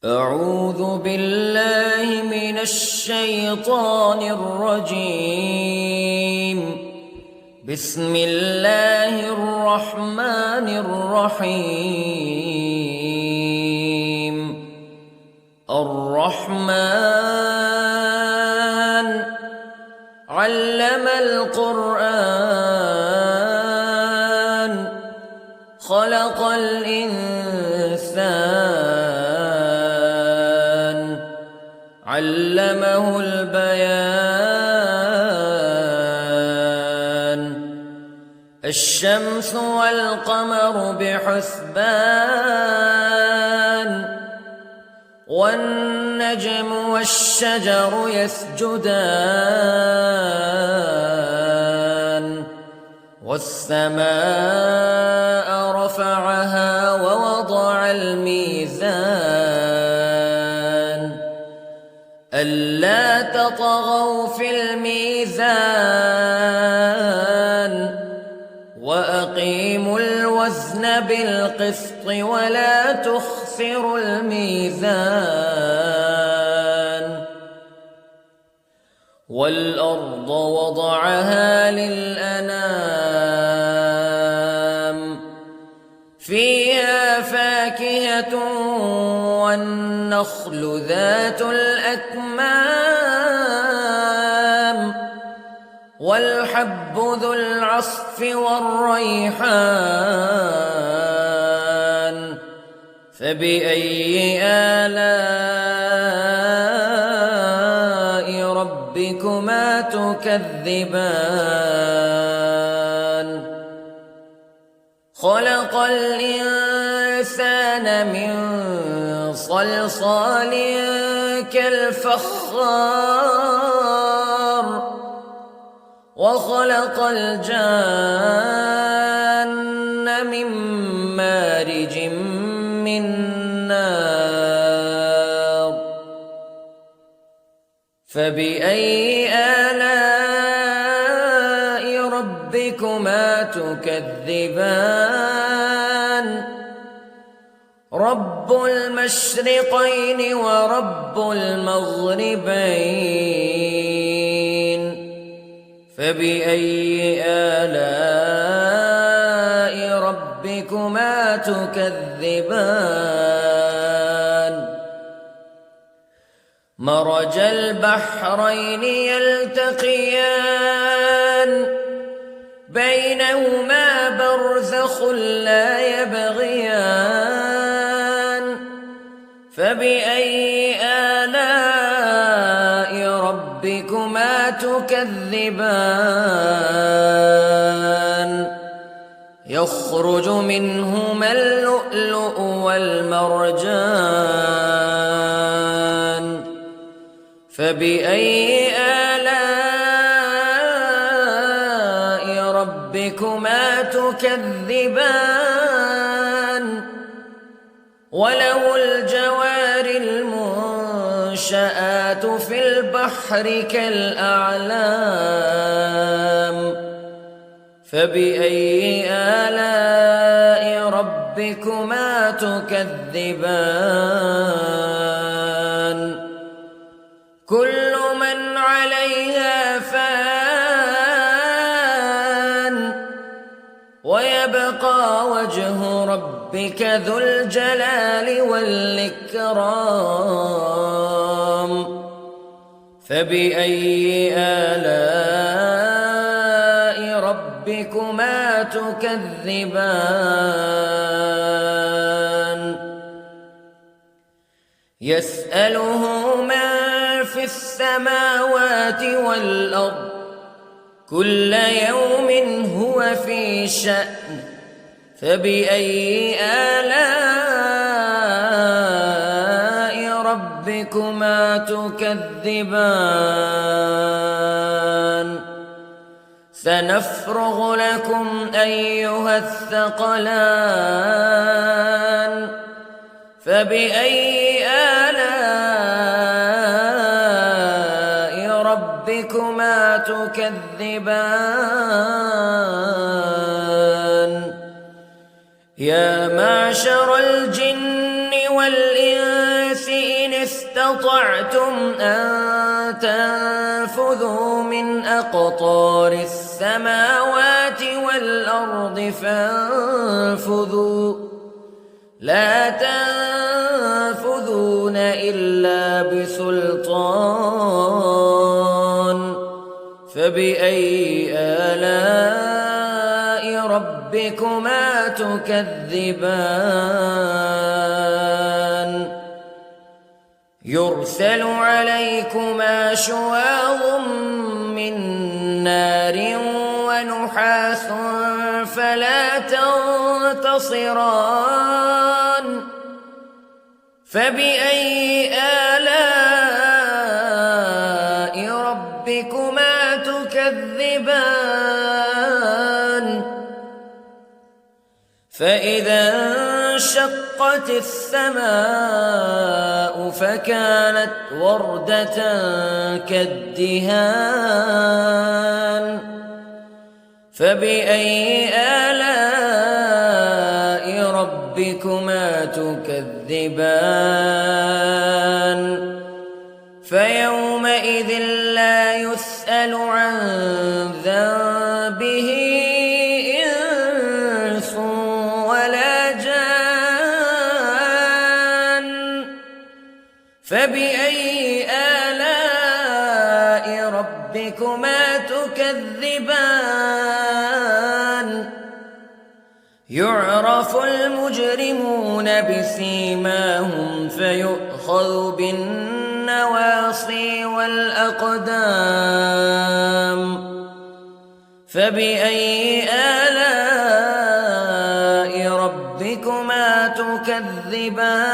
أعوذ بالله من الشيطان الرجيم. بسم الله الرحمن الرحيم. الرحمن علم القرآن خلق الإنسان علمه البيان. الشمس والقمر بحسبان والنجم والشجر يسجدان والسماء رفعها ووضع الميزان ألا تطغوا في الميزان وأقيموا الوزن بالقسط ولا تخسروا الميزان. والأرض وضعها للأنام فيها فاكهة والنخل ذات الأكمام والحب ذو العصف والريحان فبأي آلاء ربكما تكذبان. خلق الإنسان من صلصال كالفخار وخلق الجان من مارج من نار فبأي آلاء ربكما تكذبان. رب المشرقين ورب المغربين فبأي آلاء ربكما تكذبان. مرج البحرين يلتقيان بينهما برزخ لا يبغيان فبأي آلاء ربكما تكذبان. يخرج منهما اللؤلؤ والمرجان فبأي آلاء ربكما تكذبان. وله الجوار المنشآت في البحر كالأعلام فبأي آلاء ربكما تكذبان. كل من عليها فان ويبقى وجه ربك ذو الجلال والإكرام فبأي آلاء ربكما تكذبان. يسأله من في السماوات والأرض كل يوم هو في شأن فبأي آلاء ربكما تكذبان. سنفرغ لكم أيها الثقلان فبأي آلاء ربكما تكذبان. يا معشر الجن والإنس استطعتم أن تنفذوا من أقطار السماوات والأرض فانفذوا لا تنفذون إلا بسلطان فبأي آلاء ربكما تكذبان يرسل عليكما شواظ من نار ونحاس فلا تنتصران فبأي آلاء ربكما تكذبان فإذا انشقت السماء فكانت وردة كالدهان فبأي آلاء ربكما تكذبان فيومئذ لا يسأل عن ذنبه إنس ولا جان فبأي آلاء ربكما تكذبان يعرف المجرمون بسيماهم فيؤخذ بالنواصي والأقدام فبأي آلاء ربكما تكذبان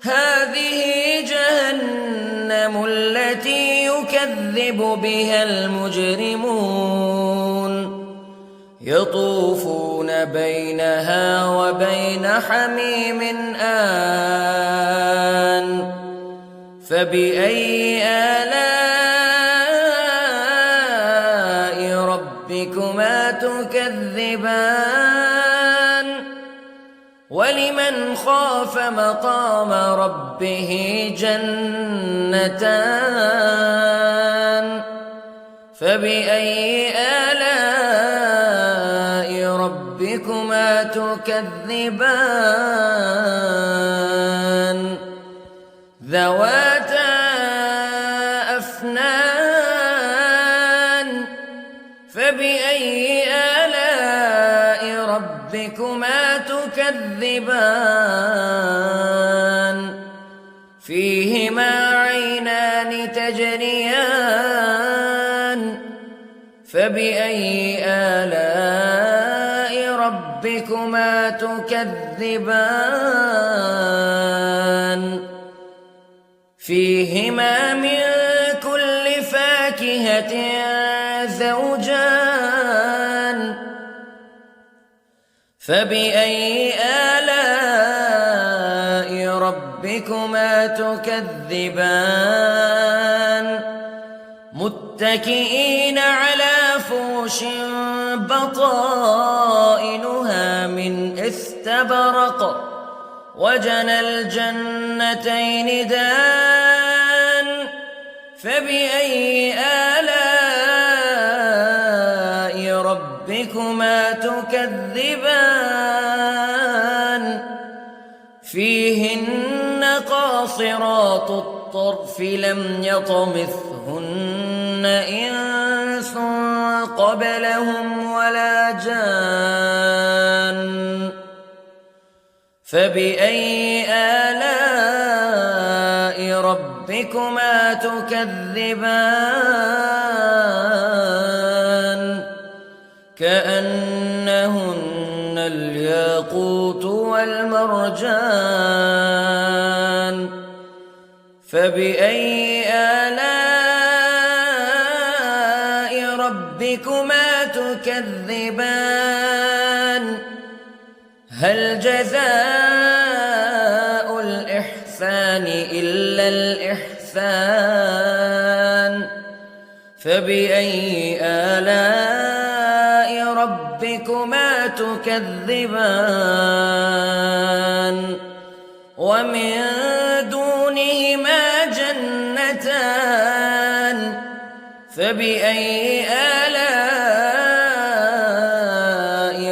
هذه جهنم التي يكذب بها المجرمون يطوفون بينها وبين حميم آن فبأي آلاء ربكما تكذبان ولمن خاف مقام ربه جنتان فبأي آلاء ربكما تكذبان ذواتا أفنان فبأي آلاء ربكما تكذبان فيهما عينان تجريان فبأي آلاء ربكما تكذبان فيهما من كل فاكهة زوجان فبأي آلاء ربكما تكذبان متكئين على فرش بطائنها من استبرق وجنى الجنتين دان فبأي آلاء ربكما تكذبان فيهن قاصرات الطرف لم يطمثهن إنس قبلهم ولا جان فبأي آلاء ربكما تكذبان كأنهن الياقوت والمرجان فبأي آلاء ربكما تكذبان هل جزاء الإحسان إلا الإحسان فبأي آلاء ربكما تكذبان ومن دونهما جنتان فبأي آلاء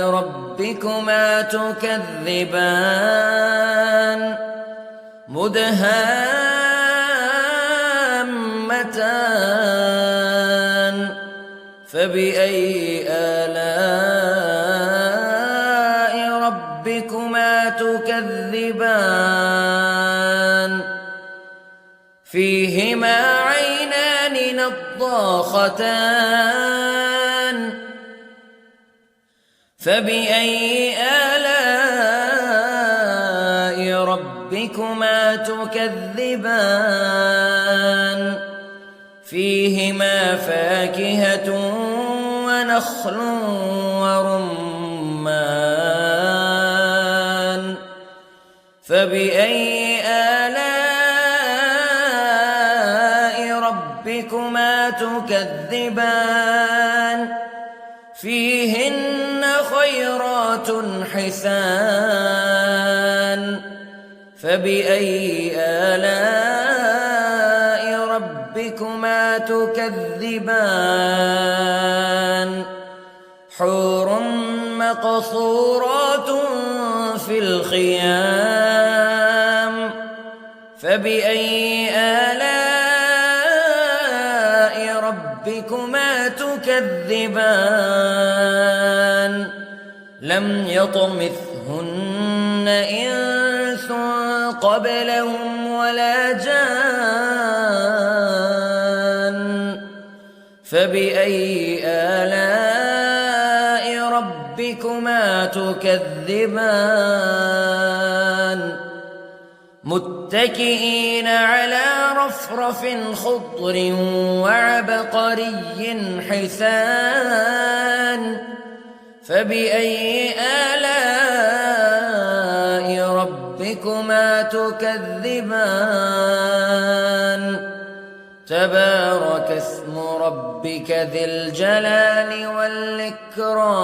ربكما تكذبان مدهامتان فبأي آلاء ربكما تكذبان فيهما عينان نضاختان فبأي آلاء ربكما تكذبان فيهما فاكهة ونخل ورمان فبأي آلاء ربكما تكذبان فيهن خيرات حسان فبأي آلاء ربكما تكذبان حور مقصورات في الخيام فبأي آلاء ربكما تكذبان لم يطمثهن إنس قبلهم ولا جان فبأي آلاء ربكما تكذبان متكئين على رفرف خضر وعبقري حسان فبأي آلاء ربكما تكذبان تبارك اسم ربك ذي الجلال والإكرام